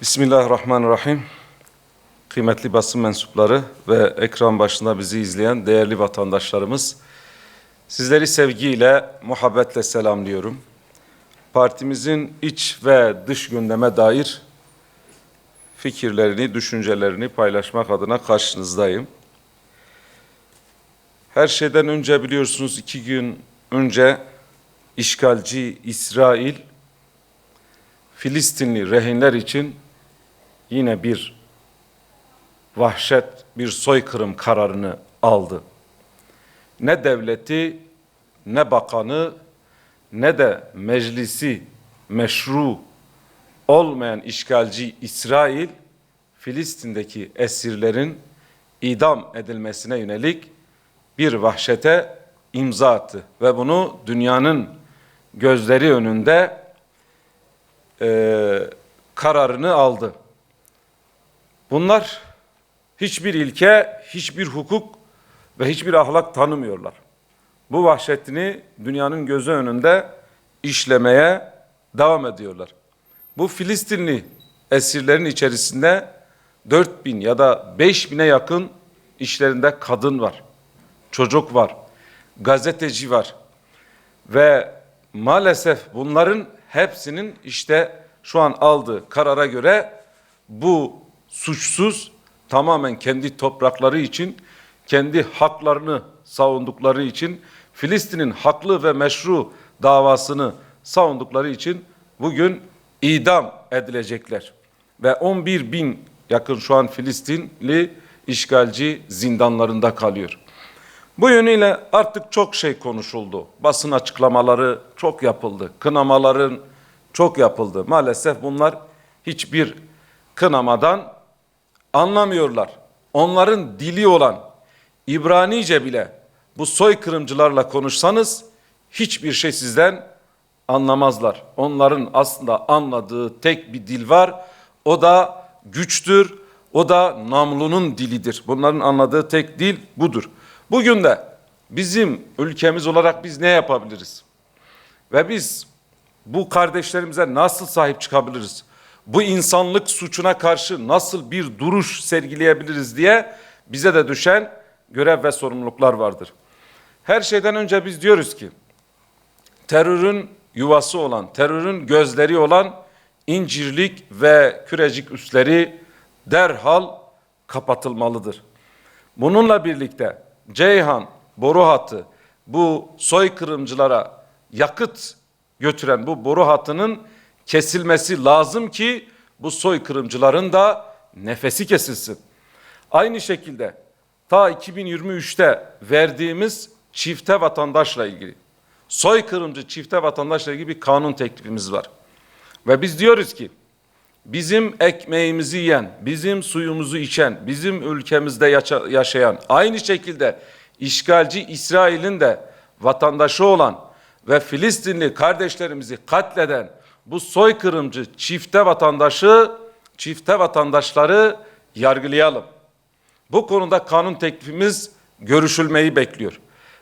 Bismillahirrahmanirrahim. Kıymetli basın mensupları ve ekran başında bizi izleyen değerli vatandaşlarımız, sizleri sevgiyle, muhabbetle selamlıyorum. Partimizin iç ve dış gündeme dair fikirlerini, düşüncelerini paylaşmak adına karşınızdayım. Her şeyden önce biliyorsunuz 2 gün önce işgalci İsrail, Filistinli rehinler için yine bir vahşet, bir soykırım kararını aldı. Ne devleti, ne bakanı, ne de meclisi meşru olmayan işgalci İsrail, Filistin'deki esirlerin idam edilmesine yönelik bir vahşete imza attı. Ve bunu dünyanın gözleri önünde kararını aldı. Bunlar hiçbir ilke, hiçbir hukuk ve hiçbir ahlak tanımıyorlar. Bu vahşetini dünyanın gözü önünde işlemeye devam ediyorlar. Bu Filistinli esirlerin içerisinde 4.000 ya da 5.000'e yakın işlerinde kadın var, çocuk var, gazeteci var ve maalesef bunların hepsinin işte şu an aldığı karara göre bu suçsuz, tamamen kendi toprakları için, kendi haklarını savundukları için, Filistin'in haklı ve meşru davasını savundukları için bugün idam edilecekler. Ve 11.000 yakın şu an Filistinli işgalci zindanlarında kalıyor. Bu yönüyle artık çok şey konuşuldu. Basın açıklamaları çok yapıldı. Kınamaların çok yapıldı. Maalesef bunlar hiçbir kınamadan anlamıyorlar. Onların dili olan İbranice bile bu soykırımcılarla konuşsanız hiçbir şey sizden anlamazlar. Onların aslında anladığı tek bir dil var. O da güçtür. O da namlunun dilidir. Bunların anladığı tek dil budur. Bugün de bizim ülkemiz olarak biz ne yapabiliriz? Ve biz bu kardeşlerimize nasıl sahip çıkabiliriz? Bu insanlık suçuna karşı nasıl bir duruş sergileyebiliriz diye bize de düşen görev ve sorumluluklar vardır. Her şeyden önce biz diyoruz ki terörün yuvası olan, terörün gözleri olan İncirlik ve Kürecik üsleri derhal kapatılmalıdır. Bununla birlikte Ceyhan boru hattı, bu soykırımcılara yakıt götüren bu boru hattının kesilmesi lazım ki bu soykırımcıların da nefesi kesilsin. Aynı şekilde ta 2023'te verdiğimiz çifte vatandaşla ilgili, soykırımcı çifte vatandaşla ilgili bir kanun teklifimiz var. Ve biz diyoruz ki bizim ekmeğimizi yiyen, bizim suyumuzu içen, bizim ülkemizde yaşayan, aynı şekilde işgalci İsrail'in de vatandaşı olan ve Filistinli kardeşlerimizi katleden bu soykırımcı çifte vatandaşları yargılayalım. Bu konuda kanun teklifimiz görüşülmeyi bekliyor.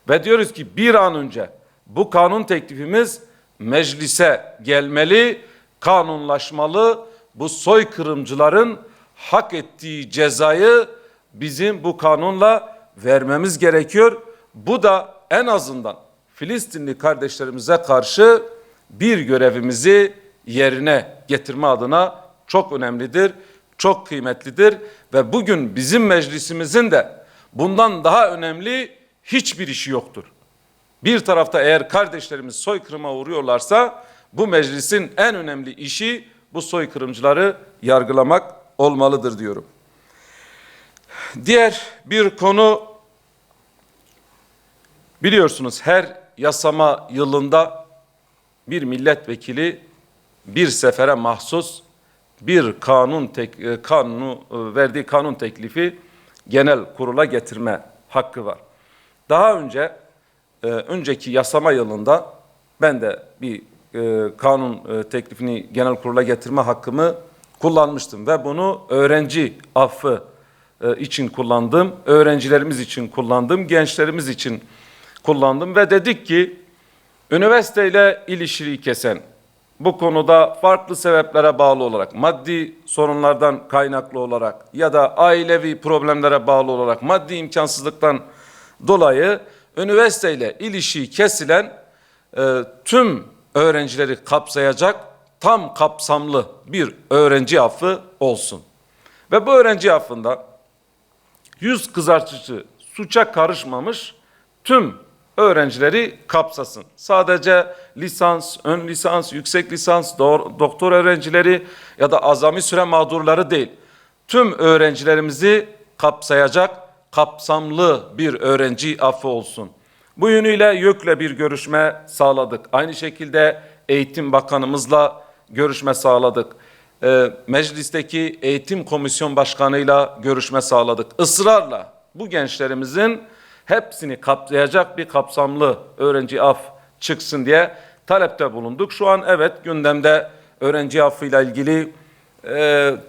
Ve diyoruz ki bir an önce bu kanun teklifimiz meclise gelmeli, kanunlaşmalı. Bu soykırımcıların hak ettiği cezayı bizim bu kanunla vermemiz gerekiyor. Bu da en azından Filistinli kardeşlerimize karşı bir görevimizi yerine getirme adına çok önemlidir, çok kıymetlidir ve bugün bizim meclisimizin de bundan daha önemli hiçbir işi yoktur. Bir tarafta eğer kardeşlerimiz soykırıma uğruyorlarsa bu meclisin en önemli işi bu soykırımcıları yargılamak olmalıdır diyorum. Diğer bir konu, biliyorsunuz her yasama yılında bir milletvekili bir sefere mahsus bir verdiği kanun teklifi genel kurula getirme hakkı var. Daha önce önceki yasama yılında ben de bir kanun teklifini genel kurula getirme hakkımı kullanmıştım ve bunu öğrenci affı için kullandım, öğrencilerimiz için kullandım, gençlerimiz için kullandım ve dedik ki üniversiteyle ilişkiyi kesen, bu konuda farklı sebeplere bağlı olarak, maddi sorunlardan kaynaklı olarak ya da ailevi problemlere bağlı olarak, maddi imkansızlıktan dolayı üniversiteyle ilişiği kesilen tüm öğrencileri kapsayacak tam kapsamlı bir öğrenci affı olsun. Ve bu öğrenci affında yüz kızartıcı, suça karışmamış tüm öğrencileri kapsasın. Sadece lisans, ön lisans, yüksek lisans, doktor öğrencileri ya da azami süre mağdurları değil. Tüm öğrencilerimizi kapsayacak kapsamlı bir öğrenci affı olsun. Bu yönüyle YÖK'le bir görüşme sağladık. Aynı şekilde Eğitim Bakanımızla görüşme sağladık. Meclisteki Eğitim Komisyon Başkanı'yla görüşme sağladık. Israrla bu gençlerimizin hepsini kapsayacak bir kapsamlı öğrenci af çıksın diye talepte bulunduk. Şu an evet gündemde öğrenci affıyla ilgili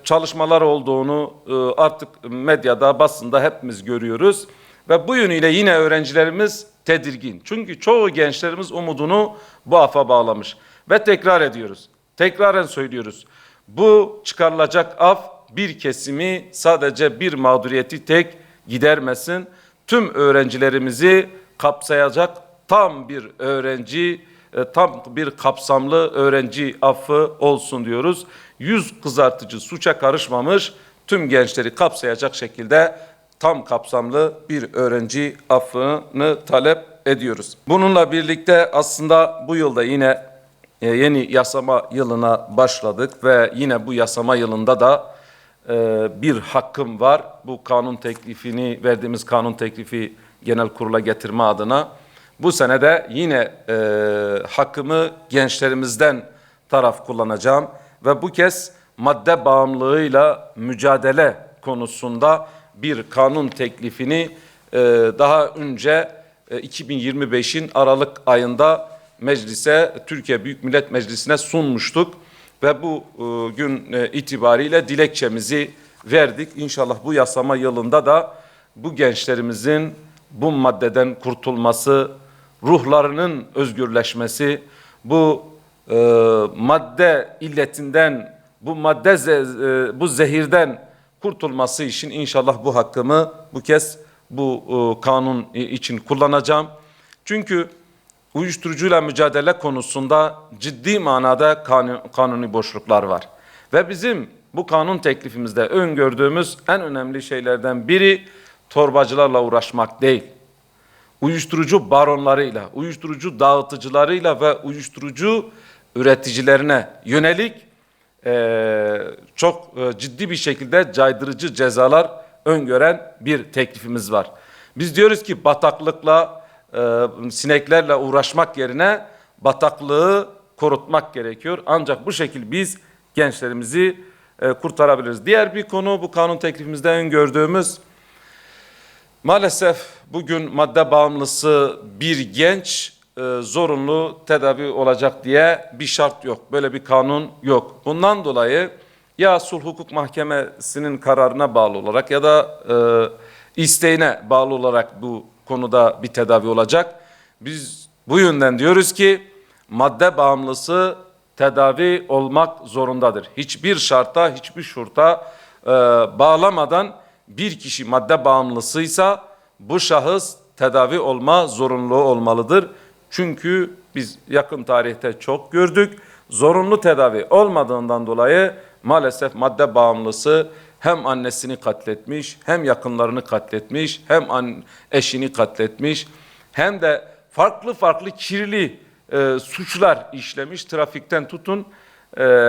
çalışmalar olduğunu artık medyada, basında hepimiz görüyoruz. Ve bu yönüyle yine öğrencilerimiz tedirgin. Çünkü çoğu gençlerimiz umudunu bu afa bağlamış. Ve tekrar ediyoruz, tekraren söylüyoruz. Bu çıkarılacak af bir kesimi, sadece bir mağduriyeti tek gidermesin. Tüm öğrencilerimizi kapsayacak tam bir tam bir kapsamlı öğrenci affı olsun diyoruz. Yüz kızartıcı, suça karışmamış tüm gençleri kapsayacak şekilde tam kapsamlı bir öğrenci affını talep ediyoruz. Bununla birlikte aslında bu yılda yine yeni yasama yılına başladık ve yine bu yasama yılında da bir hakkım var. Bu kanun teklifini, verdiğimiz kanun teklifi genel kurula getirme adına bu sene de yine hakkımı gençlerimizden taraf kullanacağım ve bu kez madde bağımlılığıyla mücadele konusunda bir kanun teklifini daha önce 2025'in Aralık ayında meclise, Türkiye Büyük Millet Meclisi'ne sunmuştuk ve bu gün itibariyle dilekçemizi verdik. İnşallah bu yasama yılında da bu gençlerimizin bu maddeden kurtulması, ruhlarının özgürleşmesi, bu madde illetinden, bu zehirden kurtulması için inşallah bu hakkımı bu kez bu kanun için kullanacağım. Çünkü uyuşturucuyla mücadele konusunda ciddi manada kanuni boşluklar var. Ve bizim bu kanun teklifimizde öngördüğümüz en önemli şeylerden biri torbacılarla uğraşmak değil. Uyuşturucu baronlarıyla, uyuşturucu dağıtıcılarıyla ve uyuşturucu üreticilerine yönelik çok ciddi bir şekilde caydırıcı cezalar öngören bir teklifimiz var. Biz diyoruz ki bataklıkla, sineklerle uğraşmak yerine bataklığı korutmak gerekiyor. Ancak bu şekilde biz gençlerimizi kurtarabiliriz. Diğer bir konu bu kanun teklifimizde öngördüğümüz, maalesef bugün madde bağımlısı bir genç zorunlu tedavi olacak diye bir şart yok. Böyle bir kanun yok. Bundan dolayı ya Sulh Hukuk Mahkemesi'nin kararına bağlı olarak ya da isteğine bağlı olarak bu konuda bir tedavi olacak. Biz bu yönden diyoruz ki madde bağımlısı tedavi olmak zorundadır. Hiçbir şarta, hiçbir şurta bağlamadan bir kişi madde bağımlısıysa bu şahıs tedavi olma zorunluluğu olmalıdır. Çünkü biz yakın tarihte çok gördük. Zorunlu tedavi olmadığından dolayı maalesef madde bağımlısı hem annesini katletmiş, hem yakınlarını katletmiş, hem eşini katletmiş, hem de farklı kirli suçlar işlemiş. Trafikten tutun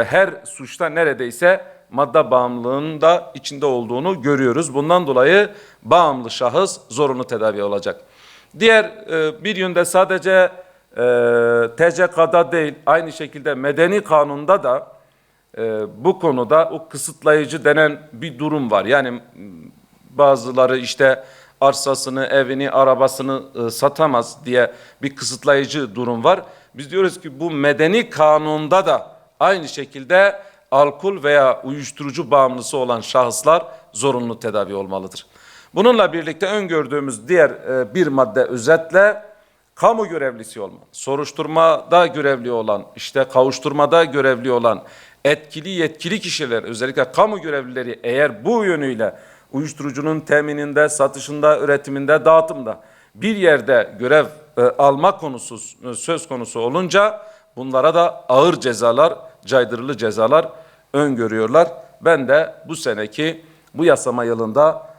her suçta neredeyse madde bağımlılığının da içinde olduğunu görüyoruz. Bundan dolayı bağımlı şahıs zorunlu tedavi olacak. Diğer bir yönde sadece TCK'da değil, aynı şekilde medeni kanunda da bu konuda o kısıtlayıcı denen bir durum var. Yani bazıları işte arsasını, evini, arabasını satamaz diye bir kısıtlayıcı durum var. Biz diyoruz ki bu medeni kanunda da aynı şekilde alkol veya uyuşturucu bağımlısı olan şahıslar zorunlu tedavi olmalıdır. Bununla birlikte öngördüğümüz diğer bir madde özetle kamu görevlisi olman, soruşturmada görevli olan, işte kavuşturmada görevli olan etkili yetkili kişiler, özellikle kamu görevlileri eğer bu yönüyle uyuşturucunun temininde, satışında, üretiminde, dağıtımda bir yerde görev alma konusu söz konusu olunca bunlara da ağır cezalar, caydırıcı cezalar öngörüyorlar. Ben de bu seneki bu yasama yılında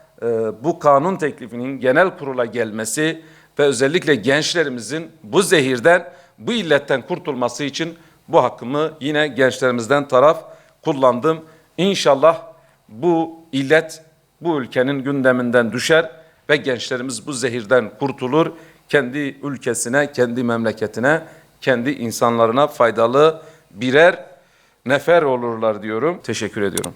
bu kanun teklifinin genel kurula gelmesi ve özellikle gençlerimizin bu zehirden, bu illetten kurtulması için bu hakkımı yine gençlerimizden taraf kullandım. İnşallah bu illet bu ülkenin gündeminden düşer ve gençlerimiz bu zehirden kurtulur. Kendi ülkesine, kendi memleketine, kendi insanlarına faydalı birer nefer olurlar diyorum. Teşekkür ediyorum.